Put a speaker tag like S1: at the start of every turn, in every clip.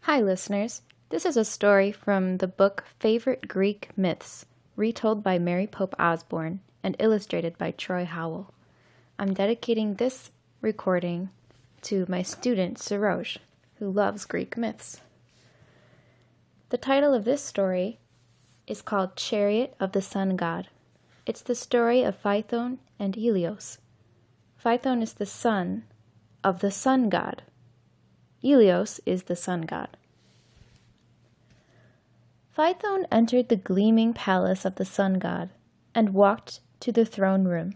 S1: Hi, listeners. This is a story from the book Favorite Greek Myths, retold by Mary Pope Osborne and illustrated by Troy Howell. I'm dedicating this recording to my student, Saroj, who loves Greek myths. The title of this story is called Chariot of the Sun God. It's the story of Phaethon and Helios. Phaethon is the son of the sun god. Helios is the sun god. Phaethon entered the gleaming palace of the sun god and walked to the throne room.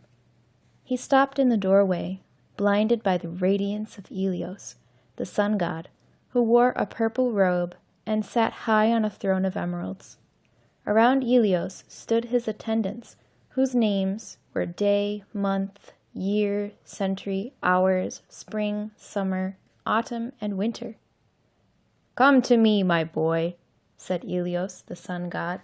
S1: He stopped in the doorway, blinded by the radiance of Helios, the sun god, who wore a purple robe and sat high on a throne of emeralds. Around Helios stood his attendants, whose names were day, month, year, century, hours, spring, summer, autumn, and winter. "Come to me, my boy," said Helios, the sun god.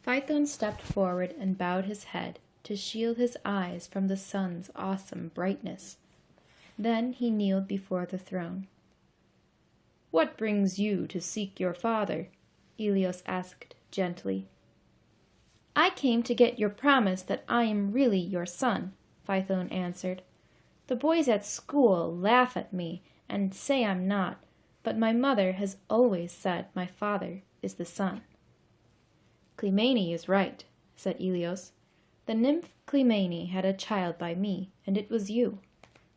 S1: Phaethon stepped forward and bowed his head to shield his eyes from the sun's awesome brightness. Then he kneeled before the throne. "What brings you to seek your father?" Helios asked gently. "I came to get your promise that I am really your son," Phaethon answered. "The boys at school laugh at me and say I'm not, but my mother has always said my father is the sun." "Clymene is right," said Helios. "The nymph Clymene had a child by me, and it was you.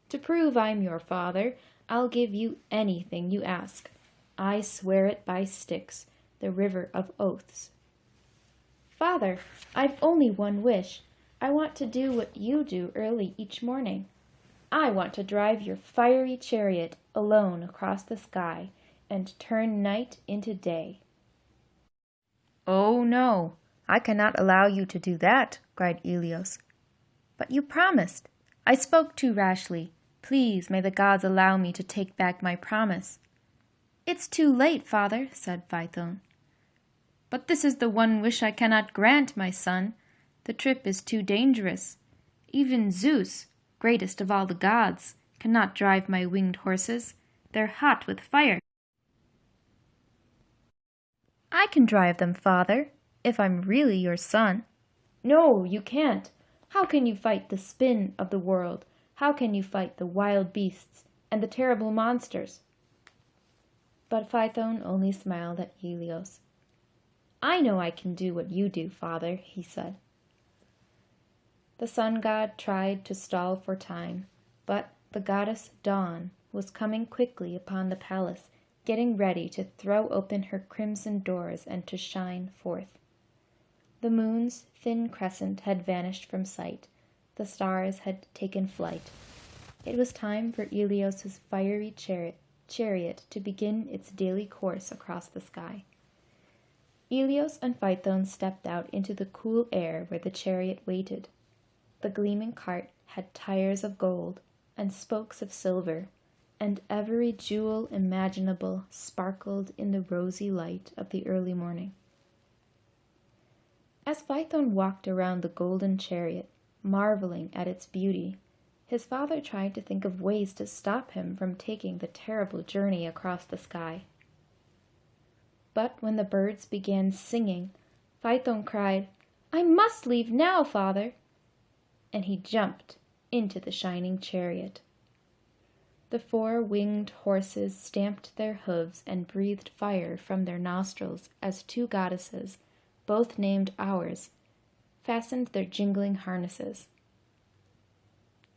S1: To prove I'm your father, I'll give you anything you ask. I swear it by Styx, the river of oaths." "Father, I've only one wish. I want to do what you do early each morning. I want to drive your fiery chariot alone across the sky and turn night into day." "Oh, no, I cannot allow you to do that," cried Helios. "But you promised." "I spoke too rashly. Please, may the gods allow me to take back my promise." "It's too late, father," said Phaethon. "But this is the one wish I cannot grant, my son. The trip is too dangerous. Even Zeus, greatest of all the gods, cannot drive my winged horses. They're hot with fire." "I can drive them, father, if I'm really your son." "No, you can't. How can you fight the spin of the world? How can you fight the wild beasts and the terrible monsters?" But Phaethon only smiled at Helios. "I know I can do what you do, father," he said. The sun god tried to stall for time, but the goddess Dawn was coming quickly upon the palace, getting ready to throw open her crimson doors and to shine forth. The moon's thin crescent had vanished from sight. The stars had taken flight. It was time for Helios's fiery chariot to begin its daily course across the sky. Helios and Phaethon stepped out into the cool air where the chariot waited. The gleaming cart had tires of gold and spokes of silver, and every jewel imaginable sparkled in the rosy light of the early morning. As Phaethon walked around the golden chariot, marveling at its beauty, his father tried to think of ways to stop him from taking the terrible journey across the sky. But when the birds began singing, Phaethon cried, "I must leave now, father!" And he jumped into the shining chariot. The 4 winged horses stamped their hooves and breathed fire from their nostrils as 2 goddesses, both named Hours, fastened their jingling harnesses.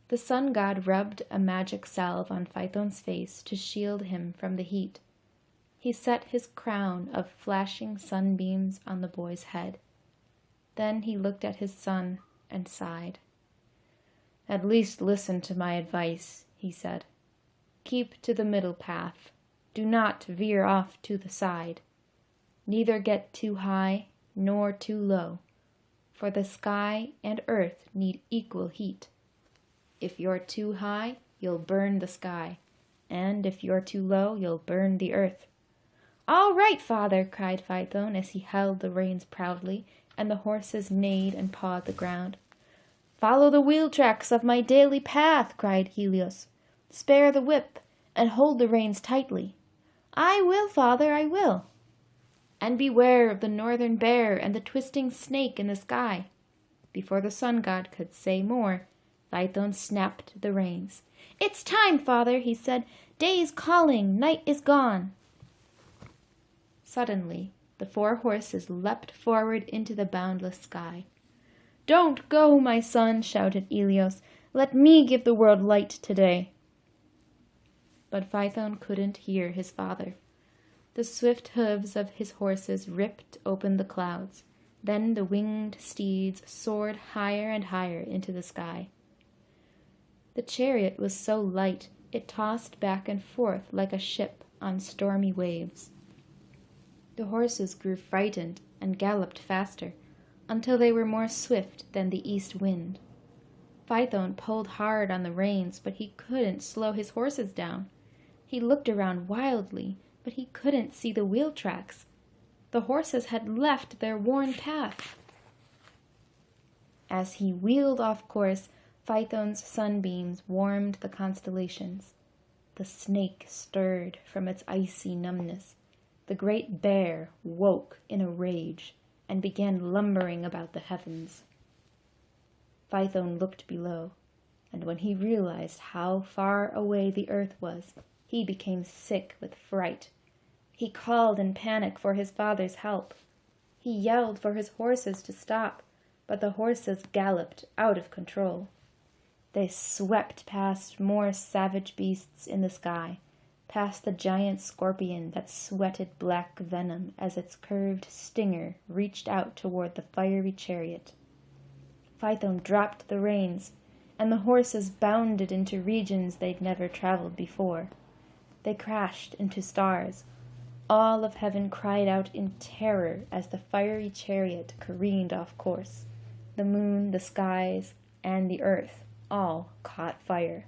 S1: The sun god rubbed a magic salve on Phaethon's face to shield him from the heat. He set his crown of flashing sunbeams on the boy's head. Then he looked at his son and sighed. "At least listen to my advice," he said. "Keep to the middle path. Do not veer off to the side. Neither get too high nor too low, for the sky and earth need equal heat. If you're too high, you'll burn the sky, and if you're too low, you'll burn the earth." "All right, father," cried Phaethon as he held the reins proudly, and the horses neighed and pawed the ground. "Follow the wheel tracks of my daily path," cried Helios. "Spare the whip, and hold the reins tightly. "I will, father, I will." "And beware of the northern bear and the twisting snake in the sky." Before the sun god could say more, Phaethon snapped the reins. "It's time, father," he said. "Day's calling, night is gone." Suddenly, the 4 horses leapt forward into the boundless sky. "Don't go, my son," shouted Helios. "Let me give the world light today." But Phaethon couldn't hear his father. The swift hooves of his horses ripped open the clouds. Then the winged steeds soared higher and higher into the sky. The chariot was so light it tossed back and forth like a ship on stormy waves. The horses grew frightened and galloped faster, until they were more swift than the east wind. Phaethon pulled hard on the reins, but he couldn't slow his horses down. He looked around wildly, but he couldn't see the wheel tracks. The horses had left their worn path. As he wheeled off course, Phaethon's sunbeams warmed the constellations. The snake stirred from its icy numbness. The great bear woke in a rage and began lumbering about the heavens. Phaethon looked below, and when he realized how far away the earth was, he became sick with fright. He called in panic for his father's help. He yelled for his horses to stop, but the horses galloped out of control. They swept past more savage beasts in the sky, past the giant scorpion that sweated black venom as its curved stinger reached out toward the fiery chariot. Phaethon dropped the reins, and the horses bounded into regions they'd never traveled before. They crashed into stars. All of heaven cried out in terror as the fiery chariot careened off course. The moon, the skies, and the earth all caught fire.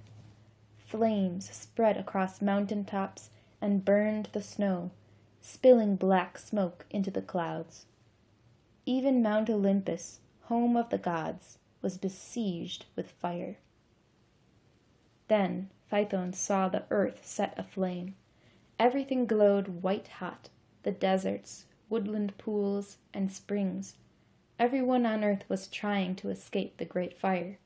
S1: Flames spread across mountain tops and burned the snow, spilling black smoke into the clouds. Even Mount Olympus, home of the gods, was besieged with fire. Then Phaethon saw the earth set aflame. Everything glowed white-hot, the deserts, woodland pools, and springs. Everyone on earth was trying to escape the great fire.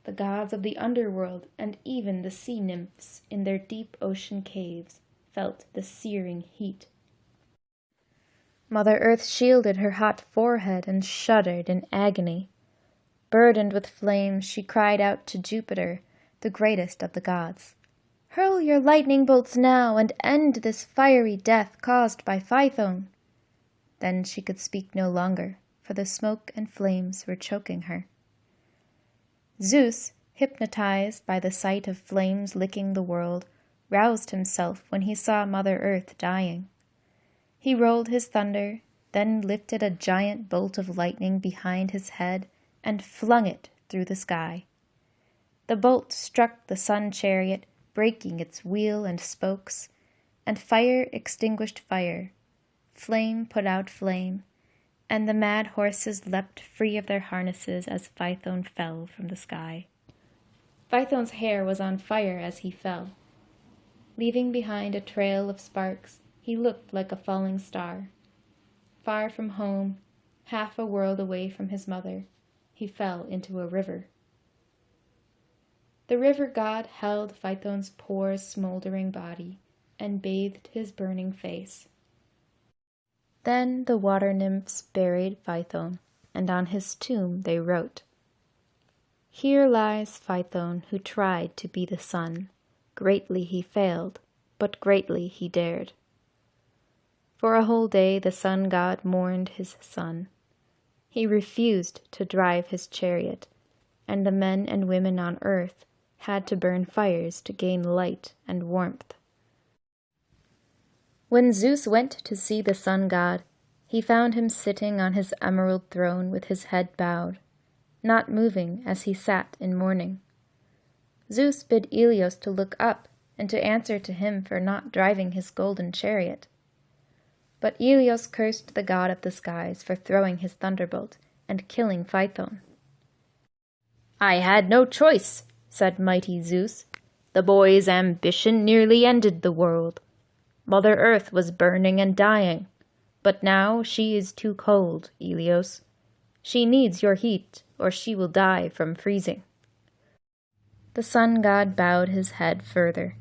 S1: The gods of the underworld and even the sea nymphs in their deep ocean caves felt the searing heat. Mother Earth shielded her hot forehead and shuddered in agony. Burdened with flames, she cried out to Jupiter, the greatest of the gods. "Hurl your lightning bolts now and end this fiery death caused by Phaethon." Then she could speak no longer, for the smoke and flames were choking her. Zeus, hypnotized by the sight of flames licking the world, roused himself when he saw Mother Earth dying. He rolled his thunder, then lifted a giant bolt of lightning behind his head and flung it through the sky. The bolt struck the sun chariot, breaking its wheel and spokes, and fire extinguished fire. Flame put out flame, and the mad horses leapt free of their harnesses as Phaethon fell from the sky. Phaethon's hair was on fire as he fell. Leaving behind a trail of sparks, he looked like a falling star. Far from home, half a world away from his mother, he fell into a river. The river god held Phaethon's poor, smoldering body and bathed his burning face. Then the water nymphs buried Phaethon, and on his tomb they wrote, "Here lies Phaethon who tried to be the sun. Greatly he failed, but greatly he dared." For a whole day the sun god mourned his son. He refused to drive his chariot, and the men and women on earth had to burn fires to gain light and warmth. When Zeus went to see the sun god, he found him sitting on his emerald throne with his head bowed, not moving as he sat in mourning. Zeus bid Helios to look up and to answer to him for not driving his golden chariot. But Helios cursed the god of the skies for throwing his thunderbolt and killing Phaethon. "I had no choice," said mighty Zeus. "The boy's ambition nearly ended the world. Mother Earth was burning and dying, but now she is too cold, Helios. She needs your heat, or she will die from freezing." The sun god bowed his head further.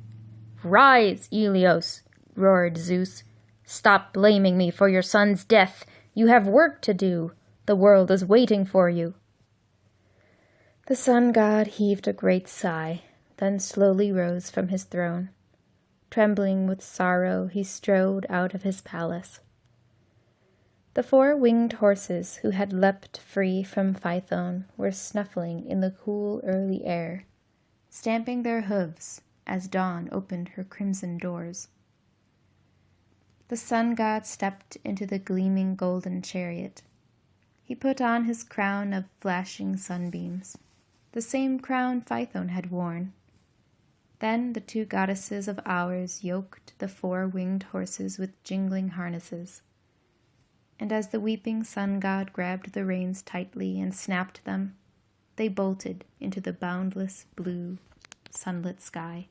S1: "Rise, Helios," roared Zeus. "Stop blaming me for your son's death. You have work to do. The world is waiting for you." The sun god heaved a great sigh, then slowly rose from his throne. Trembling with sorrow, he strode out of his palace. The 4 winged horses who had leapt free from Phaethon were snuffling in the cool early air, stamping their hooves as dawn opened her crimson doors. The sun god stepped into the gleaming golden chariot. He put on his crown of flashing sunbeams, the same crown Phaethon had worn. Then the 2 goddesses of Hours yoked the 4 winged horses with jingling harnesses, and as the weeping sun god grabbed the reins tightly and snapped them, they bolted into the boundless blue, sunlit sky.